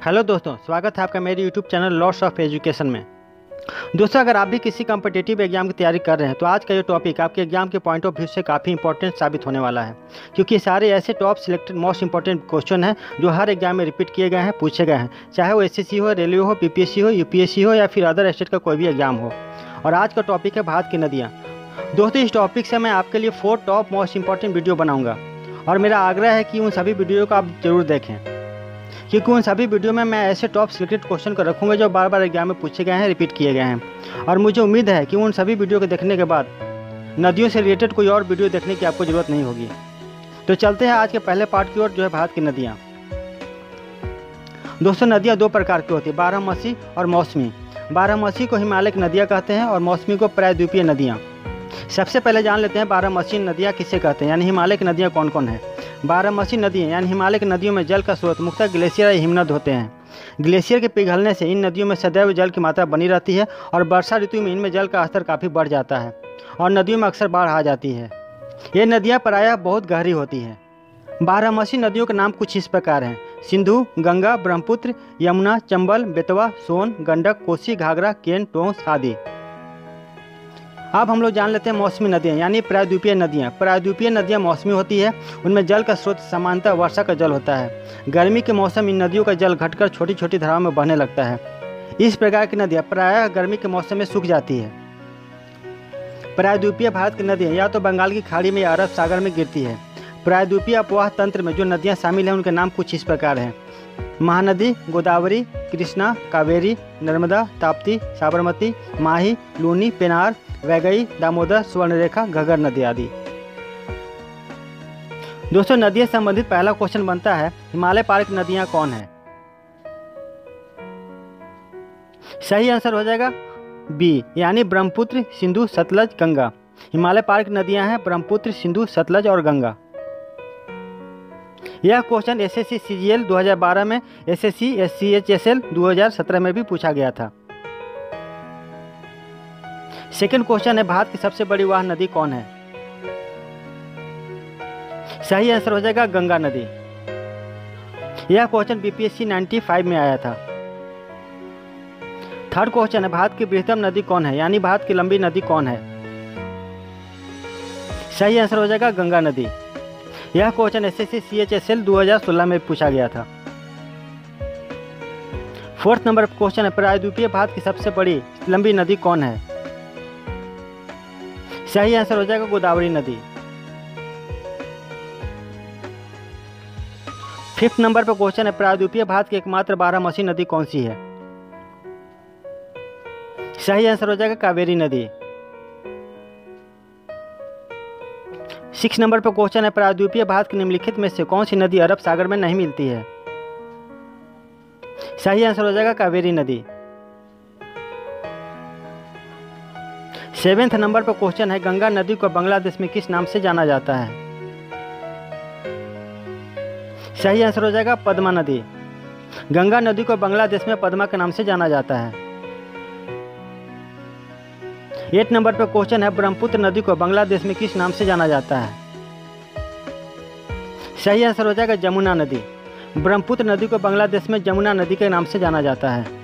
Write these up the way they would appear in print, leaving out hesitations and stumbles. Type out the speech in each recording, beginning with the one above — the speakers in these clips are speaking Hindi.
हेलो दोस्तों, स्वागत है आपका मेरे YouTube channel loss of education में। दोस्तों, अगर आप भी किसी कॉम्पिटिटिव एग्जाम की तैयारी कर रहे हैं तो आज का ये टॉपिक आपके एग्जाम के पॉइंट ऑफ व्यू से काफ़ी इंपॉर्टेंट साबित होने वाला है, क्योंकि सारे ऐसे top selected most important question हैं जो हर एग्जाम में रिपीट किए गए हैं, पूछे गए हैं, चाहे वो एसएससी हो, रेलवे हो, पीपीएससी हो, यूपीएससी हो या फिर अदर स्टेट का कोई भी एग्जाम हो। और आज का टॉपिक है भारत की नदियाँ। दोस्तों, इस टॉपिक से मैं आपके लिए 4 टॉप मोस्ट इंपॉर्टेंट वीडियो बनाऊँगा और मेरा आग्रह है कि उन सभी वीडियो को आप जरूर देखें, क्योंकि उन सभी वीडियो में मैं ऐसे टॉप सिलेक्टेड क्वेश्चन को रखूंगा जो बार बार एग्जाम में पूछे गए हैं, रिपीट किए गए हैं। और मुझे उम्मीद है कि उन सभी वीडियो को देखने के बाद नदियों से रिलेटेड कोई और वीडियो देखने की आपको ज़रूरत नहीं होगी। तो चलते हैं आज के पहले पार्ट की ओर, जो है भारत की नदियाँ। दोस्तों, नदियाँ 2 प्रकार की होती है, बारहमासी और मौसमी। बारहमासी को हिमालय की नदियाँ कहते हैं और मौसमी को प्रायद्वीपीय नदियाँ। सबसे पहले जान लेते हैं बारहमासी नदियाँ किसे कहते हैं, यानी हिमालय की नदियाँ कौन कौन है। बारहमासी नदियाँ यानी हिमालय की नदियों में जल का स्रोत मुख्यतः ग्लेशियर या हिमनद होते हैं। ग्लेशियर के पिघलने से इन नदियों में सदैव जल की मात्रा बनी रहती है और वर्षा ऋतु में इनमें जल का स्तर काफ़ी बढ़ जाता है और नदियों में अक्सर बाढ़ आ जाती है। ये नदियाँ प्रायः बहुत गहरी होती हैं। बारहमासी नदियों के नाम कुछ इस प्रकार हैं: सिंधु, गंगा, ब्रह्मपुत्र, यमुना, चंबल, बेतवा, सोन, गंडक, कोसी, घाघरा, केन, टोंस आदि। अब हम लोग जान लेते हैं मौसमी नदियाँ यानी प्रायद्वीपीय नदियाँ। प्रायद्वीपीय नदियाँ मौसमी होती है, उनमें जल का स्रोत सामान्यतः वर्षा का जल होता है। गर्मी के मौसम इन नदियों का जल घटकर छोटी छोटी धाराओं में बहने लगता है। इस प्रकार की नदियाँ प्रायः गर्मी के मौसम में सूख जाती है। प्रायद्वीपीय भारत की नदियाँ या तो बंगाल की खाड़ी में या अरब सागर में गिरती है। प्रायद्वीपीय अपवाह तंत्र में जो नदियाँ शामिल हैं उनके नाम कुछ इस प्रकार हैं: महानदी, गोदावरी, कृष्णा, कावेरी, नर्मदा, ताप्ती, साबरमती, माही, लूनी, पेनार, वैगई, दामोदर, सुवर्णरेखा, घग्गर नदी आदि। दोस्तों, नदियों से संबंधित पहला क्वेश्चन बनता है, हिमालय पार की नदियां कौन है? सही आंसर हो जाएगा बी, यानी ब्रह्मपुत्र, सिंधु, सतलज, गंगा। हिमालय पार की नदियां हैं ब्रह्मपुत्र, सिंधु, सतलज और गंगा। यह क्वेश्चन एसएससी सीजीएल 2012 में, एसएससी एससीएचएसएल 2017 में भी पूछा गया था। सेकंड क्वेश्चन है, भारत की सबसे बड़ी वाह नदी कौन है? सही आंसर हो जाएगा गंगा नदी। यह क्वेश्चन बीपीएससी 95 में आया था। थर्ड क्वेश्चन है, भारत की बृहत्तम नदी कौन है, यानी भारत की लंबी नदी कौन है? सही आंसर हो जाएगा गंगा नदी। यह क्वेश्चन एसएससी सीएचएसएल 2016 में पूछा गया था। फोर्थ नंबर क्वेश्चन है, प्रायद्वीपीय भारत की सबसे बड़ी लंबी नदी कौन है? सही आंसर हो जाएगा गोदावरी नदी। फिफ्थ नंबर पर क्वेश्चन है, प्रायद्वीपीय भारत की एकमात्र बारहमासी नदी कौन सी है? सही आंसर हो जाएगा कावेरी नदी। 6 नंबर पर क्वेश्चन है, प्रायद्वीपीय भारत की निम्नलिखित में से कौन सी नदी अरब सागर में नहीं मिलती है? सही आंसर हो जाएगा कावेरी नदी। 7वें नंबर पर क्वेश्चन है, गंगा नदी को बांग्लादेश में किस नाम से जाना जाता है? सही आंसर हो जाएगा पद्मा नदी। गंगा नदी को बांग्लादेश में पद्मा के नाम से जाना जाता है। 8 नंबर पर क्वेश्चन है, ब्रह्मपुत्र नदी को बांग्लादेश में किस नाम से जाना जाता है? सही आंसर हो जाएगा जमुना नदी। ब्रह्मपुत्र नदी को बांग्लादेश में जमुना नदी के नाम से जाना जाता है।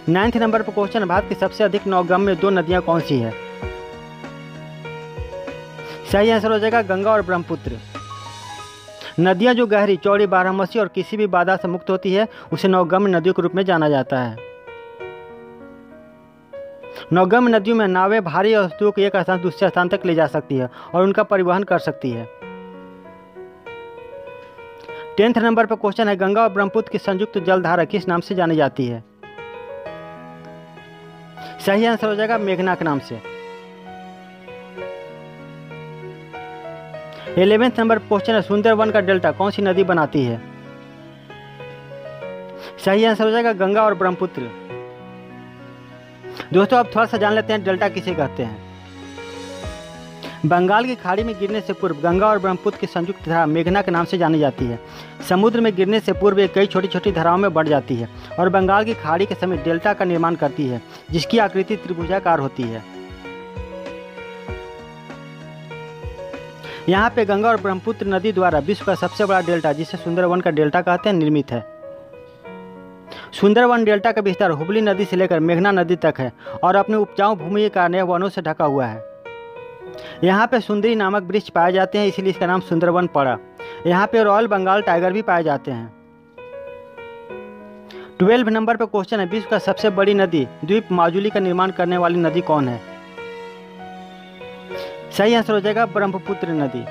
9th नंबर पर क्वेश्चन है, भारत की सबसे अधिक नौगम्य 2 नदियां कौन सी है? सही आंसर हो जाएगा गंगा और ब्रह्मपुत्र। नदियां जो गहरी, चौड़ी, बारहमासी और किसी भी बाधा से मुक्त होती है उसे नौगम्य नदियों के रूप में जाना जाता है। नौगम्य नदियों में नावें भारी वस्तुओं को एक स्थान से दूसरे स्थान तक ले जा सकती है और उनका परिवहन कर सकती है। 10th नंबर पर क्वेश्चन है, गंगा और ब्रह्मपुत्र की संयुक्त जलधारा किस नाम से जानी जाती है? सही आंसर हो जाएगा मेघना के नाम से। 11वें नंबर पर क्वेश्चन है, सुंदरवन का डेल्टा कौन सी नदी बनाती है? सही आंसर हो जाएगा गंगा और ब्रह्मपुत्र। दोस्तों, अब थोड़ा सा जान लेते हैं डेल्टा किसे कहते हैं। बंगाल की खाड़ी में गिरने से पूर्व गंगा और ब्रह्मपुत्र की संयुक्त धारा मेघना के नाम से जानी जाती है। समुद्र में गिरने से पूर्व ये कई छोटी छोटी धाराओं में बढ़ जाती है और बंगाल की खाड़ी के समीप डेल्टा का निर्माण करती है, जिसकी आकृति त्रिभुजाकार होती है। यहाँ पे गंगा और ब्रह्मपुत्र नदी द्वारा विश्व का सबसे बड़ा डेल्टा, जिसे सुंदरवन का डेल्टा कहते हैं, निर्मित है। सुंदरवन डेल्टा का विस्तार हुबली नदी से लेकर मेघना नदी तक है और अपने उपजाऊ भूमि के कारण यह वनों से ढका हुआ है। यहाँ पे सुंदरी नामक वृक्ष पाए जाते हैं, इसलिए इसका नाम सुंदरवन पड़ा। यहाँ पे रॉयल बंगाल टाइगर भी पाए जाते हैं। 12 नंबर पर क्वेश्चन है, विश्व का सबसे बड़ी नदी द्वीप माजुली का निर्माण करने वाली नदी कौन है? सही आंसर हो जाएगा ब्रह्मपुत्र नदी।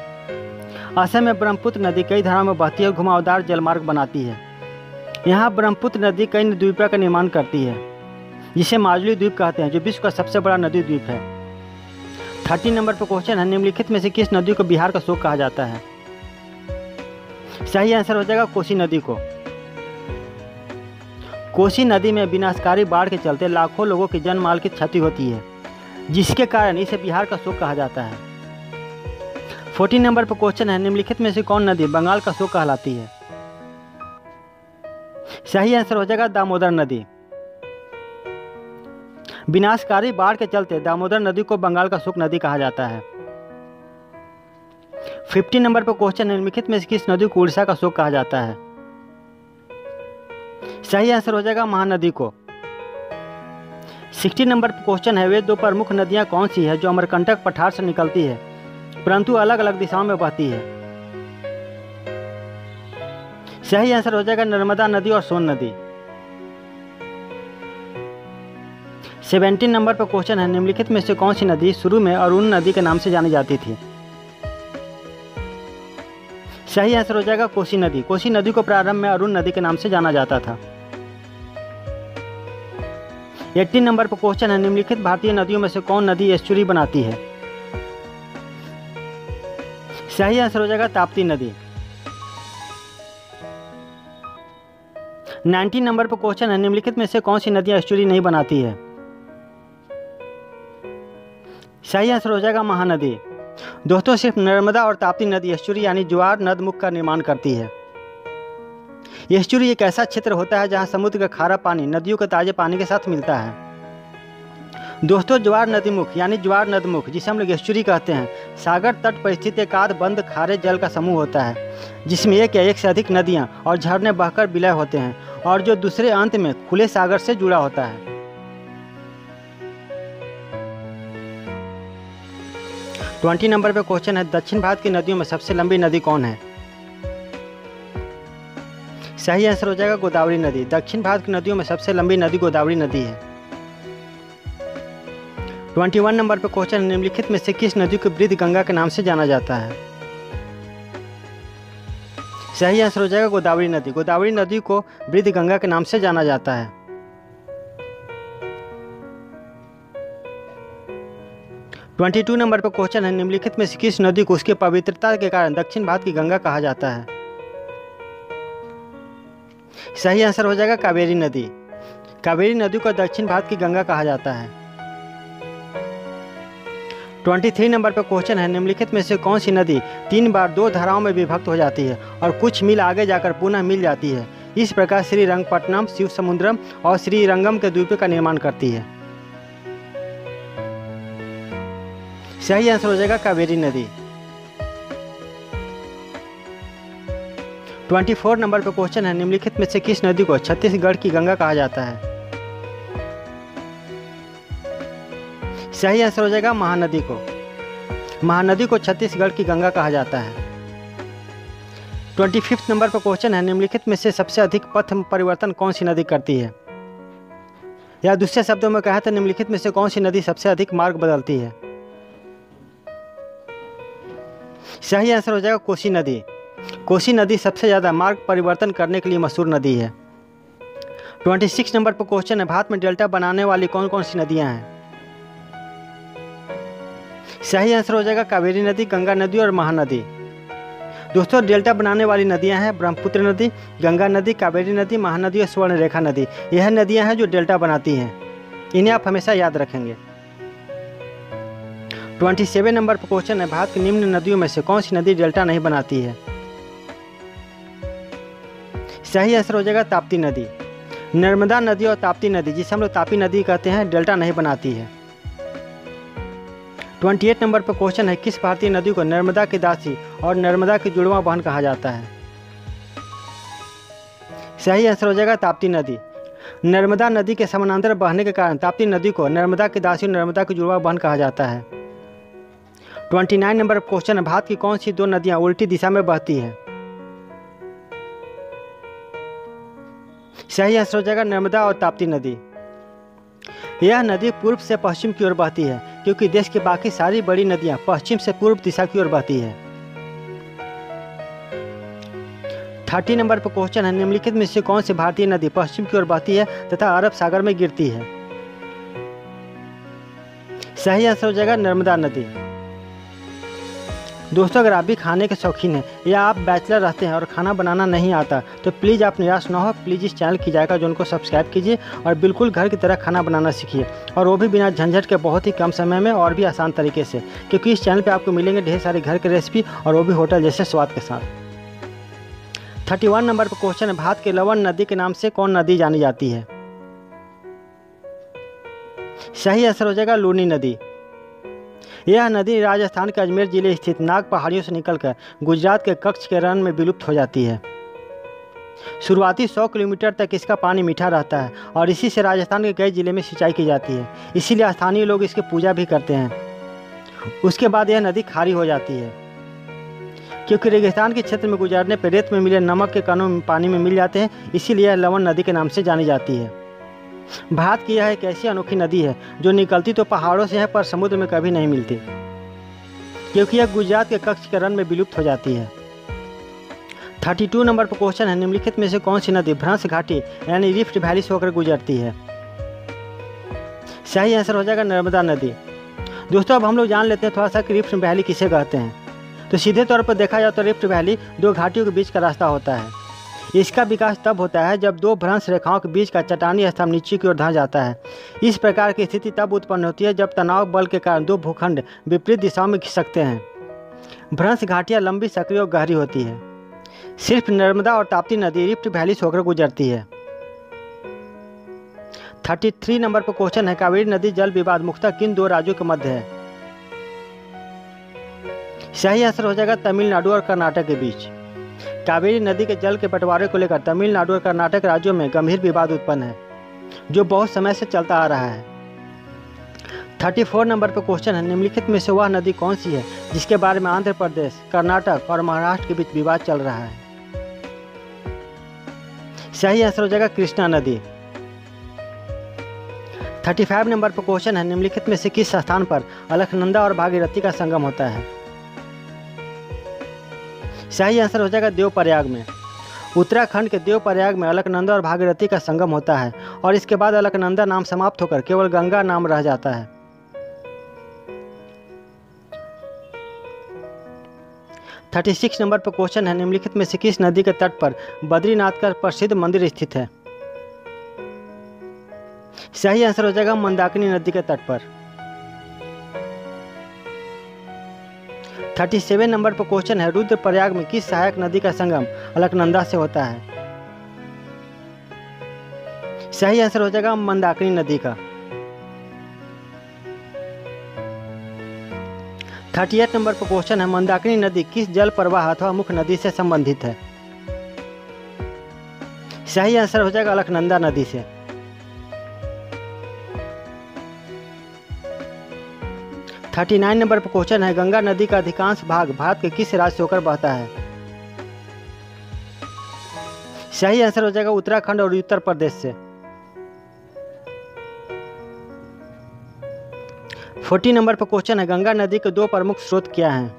असम में ब्रह्मपुत्र नदी कई धाराओं में बहती है और घुमावदार जलमार्ग बनाती है। यहाँ ब्रह्मपुत्र नदी कई द्वीपों का निर्माण करती है, जिसे माजुली द्वीप कहते हैं, जो विश्व का सबसे बड़ा नदी द्वीप है। 30 नंबर पर क्वेश्चन है, निम्नलिखित में से किस नदी को बिहार का शोक कहा जाता है? सही आंसर हो जाएगा कोसी नदी को। कोसी नदी में विनाशकारी बाढ़ के चलते लाखों लोगों की जान माल की क्षति होती है, जिसके कारण इसे बिहार का शोक कहा जाता है। 14 नंबर पर क्वेश्चन है, निम्नलिखित में से कौन नदी बंगाल का शोक कहलाती है? सही आंसर हो जाएगा दामोदर नदी। विनाशकारी बाढ़ के चलते दामोदर नदी को बंगाल का शोक नदी कहा जाता है। 50 नंबर पर क्वेश्चन है, निम्नलिखित में से किस नदी को उड़ीसा का शोक कहा जाता है? सही आंसर हो जाएगा महानदी को। 60 नंबर पर क्वेश्चन है, वे दो प्रमुख नदियां कौन सी है जो अमरकंटक पठार से निकलती है परंतु अलग अलग दिशाओं में बहती है? सही आंसर हो जाएगा नर्मदा नदी और सोन नदी। 17 नंबर पर क्वेश्चन है, निम्नलिखित में से कौन सी नदी शुरू में अरुण नदी के नाम से जानी जाती थी? सही आंसर हो जाएगा कोसी नदी। कोसी नदी को प्रारंभ में अरुण नदी के नाम से जाना जाता था। 18 नंबर पर क्वेश्चन है, निम्नलिखित भारतीय नदियों में से कौन नदी एस्चुरी बनाती है? सही आंसर हो जाएगा ताप्ती नदी। 19 नंबर पर क्वेश्चन है, निम्नलिखित में से कौन सी नदियां एस्चुरी नहीं बनाती है? सही आंसर हो जाएगा महानदी। दोस्तों, सिर्फ नर्मदा और ताप्ती नदी एस्चुरी यानी ज्वार नदमुख का निर्माण करती है। एस्चुरी एक ऐसा क्षेत्र होता है जहां समुद्र का खारा पानी नदियों के ताजे पानी के साथ मिलता है। दोस्तों, ज्वार नदीमुख यानी ज्वार नदमुख, जिसे हम लोग एस्चुरी कहते हैं, सागर तट पर स्थित एक आध बंद खारे जल का समूह होता है, जिसमें एक या एक से अधिक नदियां और झरने बहकर विलय होते हैं और जो दूसरे अंत में खुले सागर से जुड़ा होता है। 20 नंबर पर क्वेश्चन है, दक्षिण भारत की नदियों में सबसे लंबी नदी कौन है? सही आंसर हो जाएगा गोदावरी नदी। दक्षिण भारत की नदियों में सबसे लंबी नदी गोदावरी नदी है। 21 नंबर पर क्वेश्चन, निम्नलिखित में से किस नदी को वृद्ध गंगा के नाम से जाना जाता है? सही आंसर हो जाएगा गोदावरी नदी। गोदावरी नदी को वृद्ध गंगा के नाम से जाना जाता है। 22 नंबर पर क्वेश्चन है, निम्नलिखित में से किस नदी को उसकी पवित्रता के कारण दक्षिण भारत की गंगा कहा जाता है? सही आंसर हो जाएगा कावेरी नदी। कावेरी नदी को दक्षिण भारत की गंगा कहा जाता है। 23 नंबर पर क्वेश्चन है, निम्नलिखित में से कौन सी नदी 3 बार 2 धाराओं में विभक्त हो जाती है और कुछ मील आगे जाकर पुनः मिल जाती है? इस प्रकार श्रीरंगपट्टनम, शिव समुद्रम और श्रीरंगम के द्वीपों का निर्माण करती है। सही आंसर हो जाएगा कावेरी नदी। 24 नंबर पर क्वेश्चन है, निम्नलिखित में से किस नदी को छत्तीसगढ़ की गंगा कहा जाता है? सही आंसर हो जाएगा महानदी को। महानदी को छत्तीसगढ़ की गंगा कहा जाता है। 25 नंबर पर क्वेश्चन है, निम्नलिखित में से सबसे अधिक पथ परिवर्तन कौन सी नदी करती है? या दूसरे शब्दों में कहा तो निम्नलिखित में से कौन सी नदी सबसे अधिक मार्ग बदलती है? सही आंसर हो जाएगा कोसी नदी। कोसी नदी सबसे ज़्यादा मार्ग परिवर्तन करने के लिए मशहूर नदी है। 26 नंबर पर क्वेश्चन है, भारत में डेल्टा बनाने वाली कौन कौन सी नदियां हैं? सही आंसर हो जाएगा कावेरी नदी, गंगा नदी और महानदी। दोस्तों, डेल्टा बनाने वाली नदियां हैं ब्रह्मपुत्र नदी, गंगा नदी, कावेरी नदी, महानदी और स्वर्णरेखा नदी। यह नदियां हैं जो डेल्टा बनाती हैं। इन्हें आप हमेशा याद रखेंगे। 27 नंबर पर क्वेश्चन है, भारत की निम्न नदियों में से कौन सी नदी डेल्टा नहीं बनाती है? सही आंसर हो जाएगा ताप्ती नदी। नर्मदा नदी और ताप्ती नदी, जिसे हम लोग तापी नदी कहते हैं, डेल्टा नहीं बनाती है। 28 नंबर पर क्वेश्चन है, किस भारतीय नदी को नर्मदा की दासी और नर्मदा की जुड़वां बहन कहा जाता है? सही आंसर हो जाएगा ताप्ती नदी। नर्मदा नदी के समानांतर बहने के कारण ताप्ती नदी को नर्मदा की दासी और नर्मदा की जुड़वां बहन कहा जाता है। 29 नंबर पर क्वेश्चन है, भारत की कौन सी दो नदियां उल्टी दिशा में बहती है? सही आंसर हो जाएगा नर्मदा और ताप्ती नदी। यह नदी पूर्व से पश्चिम की ओर बहती है, क्योंकि देश की बाकी सारी बड़ी नदियां पश्चिम से पूर्व दिशा की ओर बहती है। 30 नंबर पर क्वेश्चन है, निम्नलिखित में से कौन सी भारतीय नदी पश्चिम की ओर बहती है तथा अरब सागर में गिरती है? सही आंसर हो जाएगा नर्मदा नदी। दोस्तों, अगर आप भी खाने के शौकीन हैं या आप बैचलर रहते हैं और खाना बनाना नहीं आता तो प्लीज़ आप निराश ना हो, प्लीज़ इस चैनल की जाएगा जो उनको सब्सक्राइब कीजिए और बिल्कुल घर की तरह खाना बनाना सीखिए, और वो भी बिना झंझट के बहुत ही कम समय में और भी आसान तरीके से, क्योंकि इस चैनल पे आपको मिलेंगे ढेर सारे घर के रेसिपी और वो भी होटल जैसे स्वाद के साथ। 31 नंबर पर क्वेश्चन है, भारत के लवण नदी के नाम से कौन नदी जानी जाती है? सही आंसर हो जाएगा लूनी नदी। यह नदी राजस्थान के अजमेर जिले स्थित नाग पहाड़ियों से निकलकर गुजरात के कच्छ के रण में विलुप्त हो जाती है। शुरुआती 100 किलोमीटर तक इसका पानी मीठा रहता है और इसी से राजस्थान के कई जिले में सिंचाई की जाती है, इसीलिए स्थानीय लोग इसकी पूजा भी करते हैं। उसके बाद यह नदी खारी हो जाती है, क्योंकि रेगिस्तान के क्षेत्र में गुजरने पर रेत में मिले नमक के कणों पानी में मिल जाते हैं, इसीलिए यह लवण नदी के नाम से जानी जाती है। भारत की यह एक ऐसी अनोखी नदी है जो निकलती तो पहाड़ों से है पर समुद्र में कभी नहीं मिलती, क्योंकि यह गुजरात के कच्छ के रण में विलुप्त हो जाती है। 32 नंबर पर क्वेश्चन है, निम्नलिखित में से कौन सी नदी भ्रंश घाटी यानी रिफ्ट वैली से होकर गुजरती है? सही आंसर हो जाएगा नर्मदा नदी। दोस्तों, अब हम लोग जान लेते हैं थोड़ा सा कि रिफ्ट वैली किसे कहते हैं। तो सीधे तौर पर देखा जाए तो रिफ्ट वैली दो घाटियों के बीच का रास्ता होता है। इसका विकास तब होता है जब दो भ्रंश रेखाओं के बीच का चट्टानी स्तंभ नीचे की ओर धंस जाता है। इस प्रकार की स्थिति तब उत्पन्न होती है जब तनाव बल के कारण दो भूखंड विपरीत दिशाओं में खिसकते हैं। भ्रंश घाटियाँ लंबी, सक्रिय और गहरी होती है। सिर्फ नर्मदा और ताप्ती नदी रिफ्ट वैली से होकर गुजरती है। 33 नंबर पर क्वेश्चन है, कावेरी नदी जल विवाद मुख्यतः किन दो राज्यों के मध्य है? सही आंसर हो जाएगा तमिलनाडु और कर्नाटक के बीच। कावेरी नदी के जल के बंटवारे को लेकर तमिलनाडु और कर्नाटक राज्यों में गंभीर विवाद उत्पन्न है, जो बहुत समय से चलता आ रहा है। 34 नंबर पर क्वेश्चन है, निम्नलिखित में से वह नदी कौन सी है जिसके बारे में आंध्र प्रदेश, कर्नाटक और महाराष्ट्र के बीच विवाद चल रहा है? सही आंसर हो जाएगा कृष्णा नदी। 35 नंबर पर क्वेश्चन है, निम्नलिखित में से किस स्थान पर अलकनंदा और भागीरथी का संगम होता है? सही आंसर हो जाएगा देवप्रयाग में। उत्तराखंड के देवप्रयाग में अलकनंदा और भागीरथी का संगम होता है और इसके बाद अलकनंदा नाम समाप्त होकर केवल गंगा नाम रह जाता है। 36 नंबर पर क्वेश्चन है, निम्नलिखित में से किस नदी के तट पर बद्रीनाथ का प्रसिद्ध मंदिर स्थित है? सही आंसर हो जाएगा मंदाकिनी नदी के तट पर। 37 नंबर पर क्वेश्चन है, रुद्रप्रयाग में किस सहायक नदी का संगम अलकनंदा से होता है? सही आंसर हो जाएगा मंदाकिनी नदी का। 38 नंबर पर क्वेश्चन है, मंदाकिनी नदी किस जल प्रवाह अथवा मुख्य नदी से संबंधित है? सही आंसर हो जाएगा अलकनंदा नदी से। 39 नंबर पर क्वेश्चन है, गंगा नदी का अधिकांश भाग भारत के किस राज्य से होकर बहता है? सही आंसर हो जाएगा उत्तराखंड और उत्तर प्रदेश से। 40 नंबर पर क्वेश्चन है, गंगा नदी के दो प्रमुख स्रोत क्या हैं?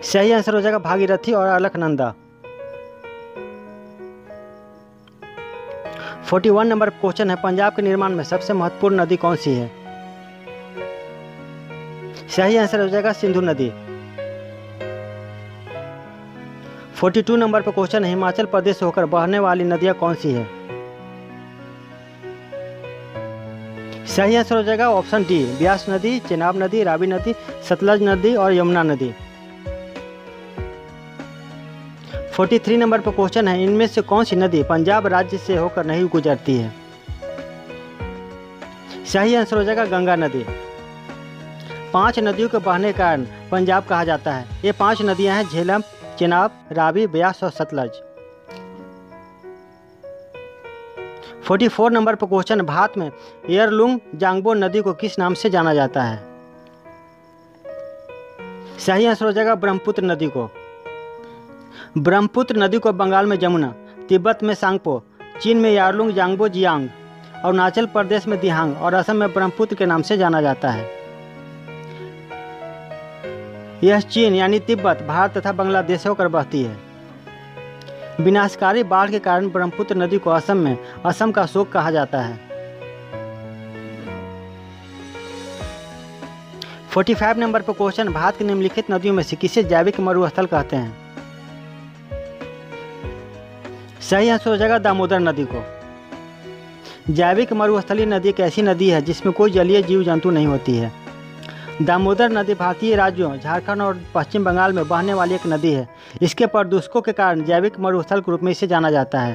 सही आंसर हो जाएगा भागीरथी और अलकनंदा। 41 नंबर पर क्वेश्चन है, पंजाब के निर्माण में सबसे महत्वपूर्ण नदी कौन सी है? सही आंसर हो जाएगा सिंधु नदी। 42 नंबर पर क्वेश्चन है, हिमाचल प्रदेश से होकर बहने वाली नदियां कौन सी है? सही आंसर हो जाएगा ऑप्शन डी, ब्यास नदी, चेनाब नदी, रावी नदी, सतलज नदी और यमुना नदी। 43 नंबर पर क्वेश्चन है, इनमें से कौन सी नदी पंजाब राज्य से होकर नहीं गुजरती है? सही आंसर हो जाएगा गंगा नदी। 5 नदियों के बहने के कारण पंजाब कहा जाता है। ये 5 नदियां हैं झेलम, चेनाब, रावी, ब्यास और सतलज। 44 नंबर पर क्वेश्चन, भारत में एयरलुंग जांगबो नदी को किस नाम से जाना जाता है? सही आंसर हो जाएगा ब्रह्मपुत्र नदी को। ब्रह्मपुत्र नदी को बंगाल में जमुना, तिब्बत में सांगपो, चीन में यारलुंग जांगबो जियांग, अरुणाचल प्रदेश में दिहांग और असम में ब्रह्मपुत्र के नाम से जाना जाता है। यह चीन यानी तिब्बत, भारत तथा बांग्लादेश होकर बहती है। विनाशकारी बाढ़ के कारण ब्रह्मपुत्र नदी को असम में असम का शोक कहा जाता है। 45 नंबर पर क्वेश्चन, भारत की निम्नलिखित नदियों में से किसे जैविक मरुस्थल कहते हैं? सही आंसर हो जाएगा दामोदर नदी को। जैविक मरुस्थलीय नदी एक ऐसी नदी है जिसमें कोई जलीय जीव जंतु नहीं होती है। दामोदर नदी भारतीय राज्यों झारखंड और पश्चिम बंगाल में बहने वाली एक नदी है। इसके प्रदूषकों के कारण जैविक मरुस्थल के रूप में इसे जाना जाता है।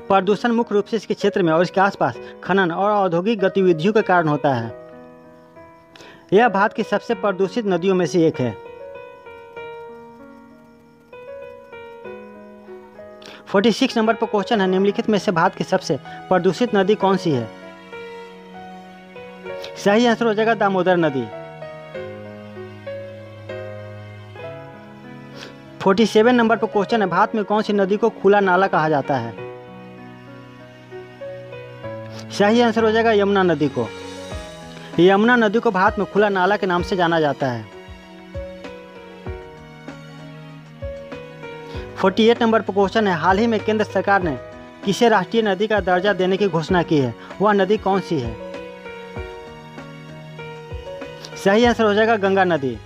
प्रदूषण मुख्य रूप से इसके क्षेत्र में और इसके आसपास खनन और औद्योगिक गतिविधियों के कारण होता है। यह भारत की सबसे प्रदूषित नदियों में से एक है। 46 नंबर पर क्वेश्चन है, निम्नलिखित में से भारत की सबसे प्रदूषित नदी कौन सी है? सही आंसर हो जाएगा दामोदर नदी। 47 नंबर पर क्वेश्चन है, भारत में कौन सी नदी को खुला नाला कहा जाता है? सही आंसर हो जाएगा यमुना नदी को। यमुना नदी को भारत में खुला नाला के नाम से जाना जाता है। 48 नंबर पर क्वेश्चन है, हाल ही में केंद्र सरकार ने किसे राष्ट्रीय नदी का दर्जा देने की घोषणा की है? वह नदी कौन सी है? सही आंसर हो जाएगा गंगा नदी।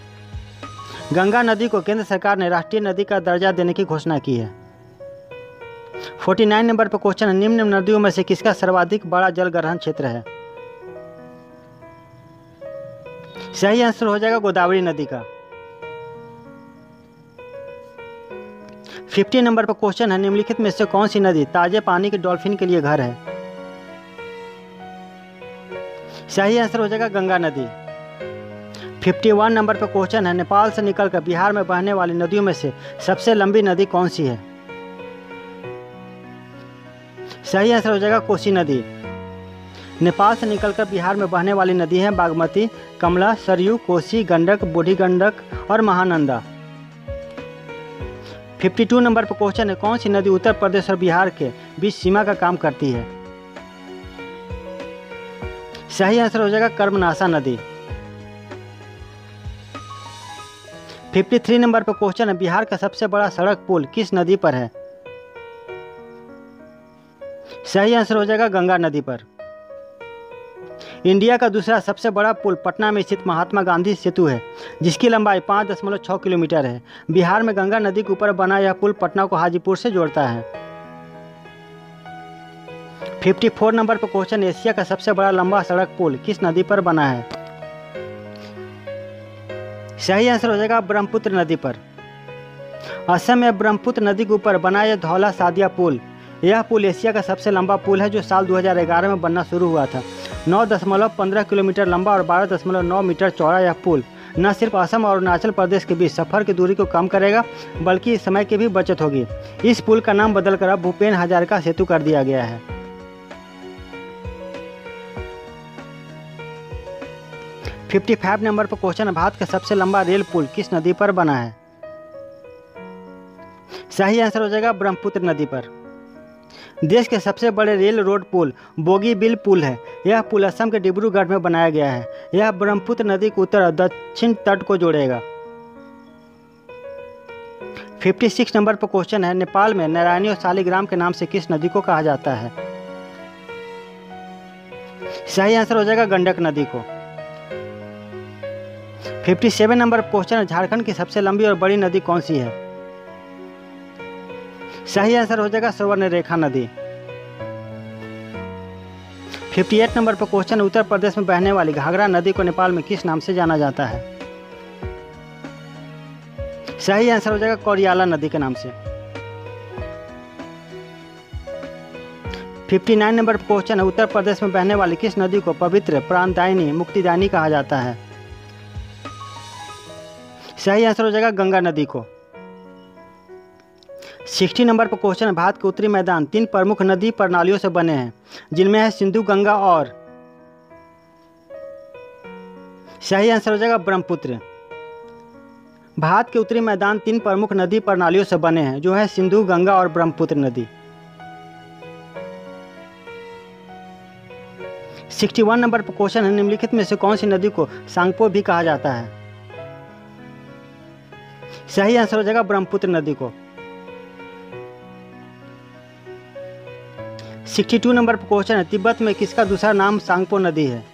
गंगा नदी को केंद्र सरकार ने राष्ट्रीय नदी का दर्जा देने की घोषणा की है। 49 नंबर पर क्वेश्चन है, निम्न नदियों में से किसका सर्वाधिक बड़ा जल ग्रहण क्षेत्र है? सही आंसर हो जाएगा गोदावरी नदी का। 50 नंबर पर क्वेश्चन है, निम्नलिखित में से कौन सी नदी ताजे पानी के डॉल्फिन के लिए घर है? सही आंसर हो जाएगा गंगा नदी। 51 नंबर पर क्वेश्चन है, नेपाल से निकलकर बिहार में बहने वाली नदियों में से सबसे लंबी नदी कौन सी है? सही आंसर हो जाएगा कोसी नदी। नेपाल से निकलकर बिहार में बहने वाली नदी है बागमती, कमला, सरयू, कोसी, गंडक, बूढ़ी गंडक और महानंदा। 52 नंबर पर क्वेश्चन है, कौन सी नदी उत्तर प्रदेश और बिहार के बीच सीमा का काम करती है? सही आंसर हो जाएगा कर्मनाशा नदी। 53 नंबर पर क्वेश्चन है, बिहार का सबसे बड़ा सड़क पुल किस नदी पर है? सही आंसर हो जाएगा गंगा नदी पर। इंडिया का दूसरा सबसे बड़ा पुल पटना में स्थित महात्मा गांधी सेतु है, जिसकी लंबाई 5.6 किलोमीटर है। बिहार में गंगा नदी के ऊपर बना यह पुल पटना को हाजीपुर से जोड़ता है। 54 नंबर पर क्वेश्चन, एशिया का सबसे बड़ा लंबा सड़क पुल किस नदी पर बना है? सही आंसर हो जाएगा ब्रह्मपुत्र नदी पर। असम में ब्रह्मपुत्र नदी के ऊपर बना यह धौला सादिया पुल, यह पुल एशिया का सबसे लंबा पुल है जो साल 2011 में बनना शुरू हुआ था। 9.15 किलोमीटर लंबा और 12.9 मीटर चौड़ा यह पुल न सिर्फ असम और अरुणाचल प्रदेश के बीच सफ़र की दूरी को कम करेगा, बल्कि इस समय की भी बचत होगी। इस पुल का नाम बदलकर अब भूपेन हजारिका सेतु कर दिया गया है। - 55 नंबर पर क्वेश्चन है, भारत का सबसे लंबा रेल पुल किस नदी पर बना है? सही आंसर हो जाएगा ब्रह्मपुत्र नदी पर। देश के सबसे बड़े रेल रोड पुल बोगीबिल पुल है। यह पुल असम के डिब्रूगढ़ में बनाया गया है। यह ब्रह्मपुत्र नदी के उत्तर और दक्षिण तट को जोड़ेगा। 56 नंबर पर क्वेश्चन है, नेपाल में नारायणी और शालिग्राम के नाम से किस नदी को कहा जाता है? सही आंसर हो जाएगा गंडक नदी को। 57 नंबर पर क्वेश्चन है, झारखंड की सबसे लंबी और बड़ी नदी कौन सी है? सही आंसर हो जाएगा सुवर्णरेखा नदी। 58 नंबर पर क्वेश्चन, उत्तर प्रदेश में बहने वाली घाघरा नदी को नेपाल में किस नाम से जाना जाता है? सही आंसर हो जाएगा कोरियाला नदी के नाम से। 59 नंबर पर क्वेश्चन है, उत्तर प्रदेश में बहने वाली किस नदी को पवित्र, प्राणदायिनी, मुक्तिदायिनी कहा जाता है? सही आंसर हो जाएगा गंगा नदी को। 60 नंबर पर क्वेश्चन है, भारत के उत्तरी मैदान 3 प्रमुख नदी प्रणालियों से बने हैं, जिनमें है सिंधु, गंगा और। सही आंसर हो जाएगा ब्रह्मपुत्र। भारत के उत्तरी मैदान 3 प्रमुख नदी प्रणालियों से बने हैं, जो है सिंधु, गंगा और ब्रह्मपुत्र नदी। 61 नंबर पर क्वेश्चन है, निम्नलिखित में से कौन सी नदी को सांगपो भी कहा जाता है? सही आंसर हो जाएगा ब्रह्मपुत्र नदी को। 62 नंबर पर क्वेश्चन है, तिब्बत में किसका दूसरा नाम सांगपो नदी है?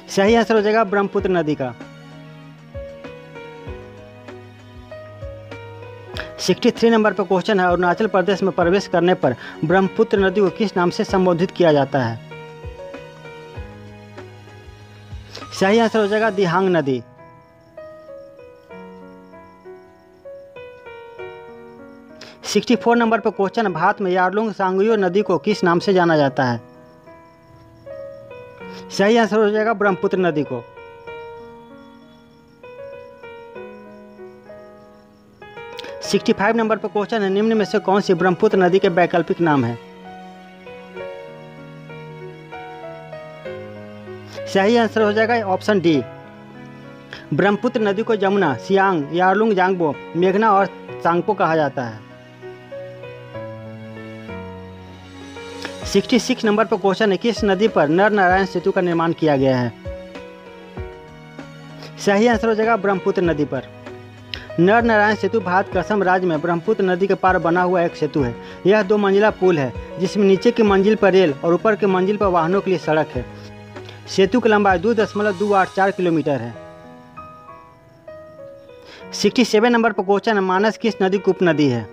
सही आंसर हो जाएगा ब्रह्मपुत्र नदी का। 63 नंबर पर क्वेश्चन है, अरुणाचल प्रदेश में प्रवेश करने पर ब्रह्मपुत्र नदी को किस नाम से संबोधित किया जाता है? सही आंसर हो जाएगा दिहांग नदी। 64 नंबर पर क्वेश्चन है, भारत में यारलुंग सांगयो नदी को किस नाम से जाना जाता है? सही आंसर हो जाएगा ब्रह्मपुत्र नदी को। 65 नंबर पर क्वेश्चन है, निम्न में से कौन सी ब्रह्मपुत्र नदी के वैकल्पिक नाम है? सही आंसर हो जाएगा ऑप्शन डी। ब्रह्मपुत्र नदी को यमुना, सियांग, यारलुंग जांगबो, मेघना और सांगपो कहा जाता है। 66 नंबर पर क्वेश्चन है, किस नदी पर नर नारायण सेतु का निर्माण किया गया है? सही आंसर हो जाएगा ब्रह्मपुत्र नदी पर। नर नारायण सेतु भारत के असम राज्य में ब्रह्मपुत्र नदी के पार बना हुआ एक सेतु है। यह 2 मंजिला पुल है, जिसमें नीचे की मंजिल पर रेल और ऊपर की मंजिल पर वाहनों के लिए सड़क है। सेतु की लंबाई 2.284 किलोमीटर है। 67 नंबर पर क्वेश्चन है, मानस किस नदी की उपनदी है?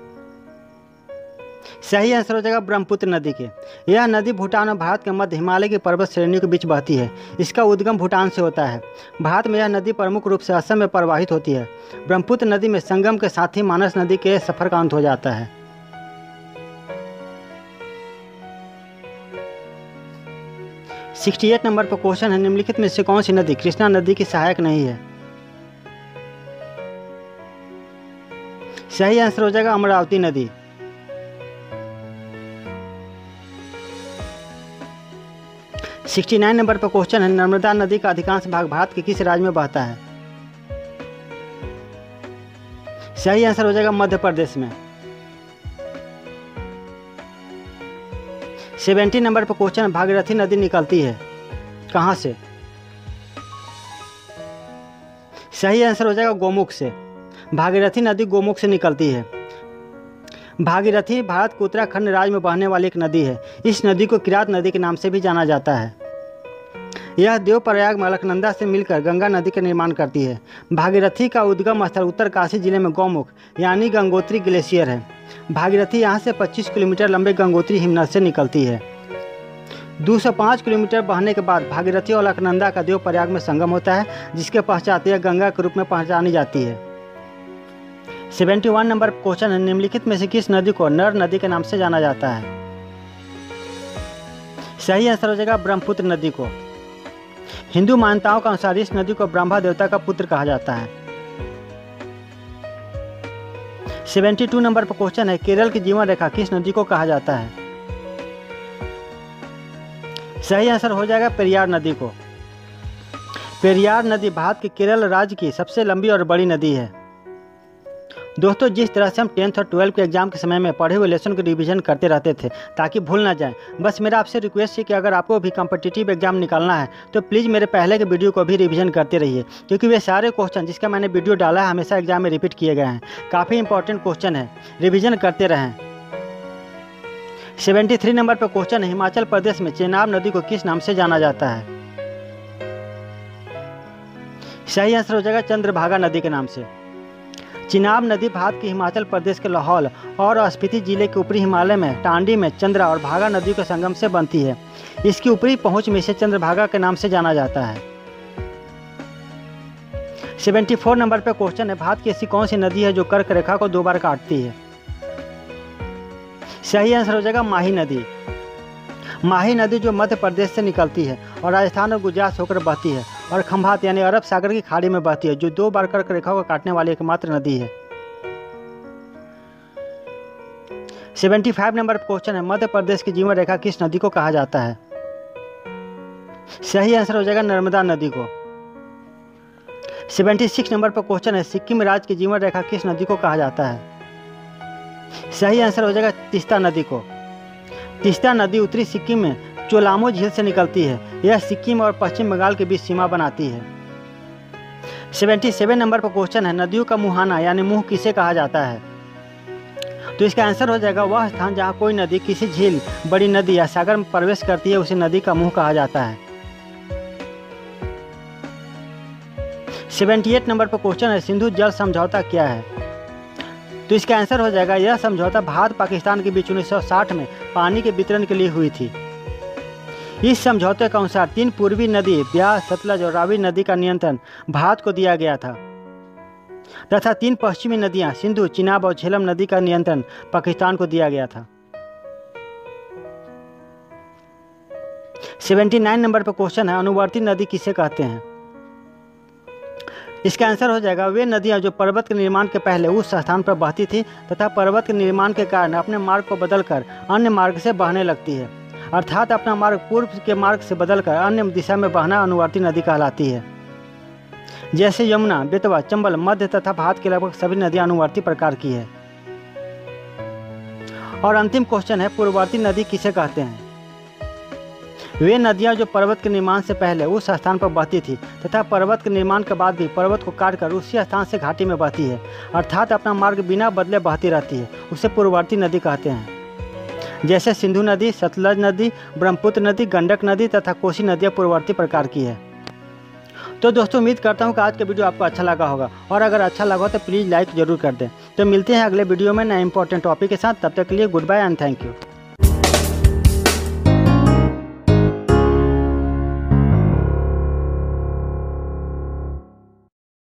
सही आंसर हो जाएगा ब्रह्मपुत्र नदी के। यह नदी भूटान और भारत के मध्य हिमालय की पर्वत श्रेणियों के बीच बहती है। इसका उद्गम भूटान से होता है। भारत में यह नदी प्रमुख रूप से असम में प्रवाहित होती है। ब्रह्मपुत्र नदी में संगम के साथ ही मानस नदी के सफर का अंत हो जाता है। सिक्सटी 68 नंबर पर क्वेश्चन है, निम्नलिखित में से कौन सी नदी कृष्णा नदी की सहायक नहीं है? सही आंसर हो जाएगा अमरावती नदी। 69 नंबर पर क्वेश्चन है, नर्मदा नदी का अधिकांश भाग भारत के किस राज्य में बहता है? सही आंसर हो जाएगा मध्य प्रदेश में। 70 नंबर पर क्वेश्चन है, भागीरथी नदी निकलती है कहाँ से? सही आंसर हो जाएगा गोमुख से। भागीरथी नदी गोमुख से निकलती है। भागीरथी भारत के उत्तराखंड राज्य में बहने वाली एक नदी है। इस नदी को किरात नदी के नाम से भी जाना जाता है। यह देवप्रयाग में अलकनंदा से मिलकर गंगा नदी का निर्माण करती है। भागीरथी का उद्गम स्थल उत्तरकाशी जिले में गौमुख यानी गंगोत्री ग्लेशियर है। भागीरथी यहाँ से 25 किलोमीटर लंबे गंगोत्री हिमनद से निकलती है। 205 किलोमीटर बहने के बाद भागीरथी और अलकनंदा का देवप्रयाग में संगम होता है, जिसके पश्चात यह गंगा के रूप में पहचानी जाती है। 71 नंबर क्वेश्चन है, निम्नलिखित में से किस नदी को नर नदी के नाम से जाना जाता है? सही आंसर हो जाएगा ब्रह्मपुत्र नदी को। हिंदू मान्यताओं के अनुसार इस नदी को ब्रह्मा देवता का पुत्र कहा जाता है। 72 नंबर पर क्वेश्चन है, केरल की जीवन रेखा किस नदी को कहा जाता है? सही आंसर हो जाएगा पेरियार नदी को। पेरियार नदी भारत के केरल राज्य की सबसे लंबी और बड़ी नदी है। दोस्तों, जिस तरह से हम 10th और 12th के एग्जाम के समय में पढ़े हुए लेसन को रिवीजन करते रहते थे ताकि भूल ना जाए, बस मेरा आपसे रिक्वेस्ट है कि अगर आपको भी कॉम्पिटिटिव एग्जाम निकालना है तो प्लीज़ मेरे पहले के वीडियो को भी रिवीजन करते रहिए, क्योंकि वे सारे क्वेश्चन जिसका मैंने वीडियो डाला है हमेशा एग्जाम में रिपीट किए गए हैं। काफ़ी इंपॉर्टेंट क्वेश्चन है, रिविजन करते रहें। 73 नंबर पर क्वेश्चन है, हिमाचल प्रदेश में चेनाब नदी को किस नाम से जाना जाता है? सही आंसर हो जाएगा चंद्रभागा नदी के नाम से। चिनाब नदी भारत के हिमाचल प्रदेश के लाहौल और स्पीति जिले के ऊपरी हिमालय में टांडी में चंद्रा और भागा नदी के संगम से बनती है। इसकी ऊपरी पहुंच में इसे चंद्रभागा के नाम से जाना जाता है। 74 नंबर पर क्वेश्चन है, भारत की ऐसी कौन सी नदी है जो कर्क रेखा को 2 बार काटती है? सही आंसर हो जाएगा माही नदी। माही नदी जो मध्य प्रदेश से निकलती है और राजस्थान और गुजरात से होकर बहती है और खंभात यानी अरब सागर की खाड़ी में बहती है, जो 2 बार कर्क रेखा को काटने वाली एकमात्र नदी है। 75 नंबर पर क्वेश्चन है, मध्य प्रदेश की जीवन रेखा किस नदी को कहा जाता है? सही आंसर हो जाएगा नर्मदा नदी को। 76 नंबर पर क्वेश्चन है, सिक्किम राज्य की जीवन रेखा किस नदी को कहा जाता है? सही आंसर हो जाएगा तीस्ता नदी को। तीस्ता नदी उत्तरी सिक्किम में चोलामो झील से निकलती है। यह सिक्किम और पश्चिम बंगाल के बीच सीमा बनाती है। 77 नंबर पर क्वेश्चन है, नदियों का मुहाना यानी मुंह किसे कहा जाता है? तो इसका आंसर हो जाएगा वह स्थान जहाँ कोई नदी किसी झील, बड़ी नदी या सागर में प्रवेश करती है, उसे नदी का मुंह कहा जाता है। 78 नंबर पर क्वेश्चन है, सिंधु जल समझौता क्या है? तो इसका आंसर हो जाएगा यह समझौता भारत पाकिस्तान के बीच 1960 में पानी के वितरण के लिए हुई थी। इस समझौते के अनुसार 3 पूर्वी नदी ब्यास, सतलज और रावी नदी का नियंत्रण भारत को दिया गया था तथा 3 पश्चिमी नदियां सिंधु, चिनाब और झेलम नदी का नियंत्रण पाकिस्तान को दिया गया था। 79 नंबर पर क्वेश्चन है, अनुवर्ती नदी किसे कहते हैं? इसका आंसर हो जाएगा वे नदियां जो पर्वत के निर्माण के पहले उस स्थान पर बहती थी तथा पर्वत के निर्माण के कारण अपने मार्ग को बदलकर अन्य मार्ग से बहने लगती है, अर्थात अपना मार्ग पूर्व के मार्ग से बदलकर अन्य दिशा में बहना अनुवर्ती नदी कहलाती है। जैसे यमुना, बेतवा, चंबल, मध्य तथा भारत के लगभग सभी नदियां अनुवर्ती प्रकार की है। और अंतिम क्वेश्चन है, पूर्ववर्ती नदी किसे कहते हैं? वे नदियां जो पर्वत के निर्माण से पहले उस स्थान पर बहती थी तथा पर्वत के निर्माण के बाद भी पर्वत को काटकर उसी स्थान से घाटी में बहती है, अर्थात अपना मार्ग बिना बदले बहती रहती है, उसे पूर्ववर्ती नदी कहते हैं। जैसे सिंधु नदी, सतलज नदी, ब्रह्मपुत्र नदी, गंडक नदी तथा कोसी नदियाँ पूर्ववर्ती प्रकार की है। तो दोस्तों उम्मीद करता हूँ कि आज का वीडियो आपको अच्छा लगा होगा, और अगर अच्छा लगा हो तो प्लीज़ लाइक जरूर कर दें। तो मिलते हैं अगले वीडियो में नए इंपॉर्टेंट टॉपिक के साथ। तब तक के लिए goodbye and thank you.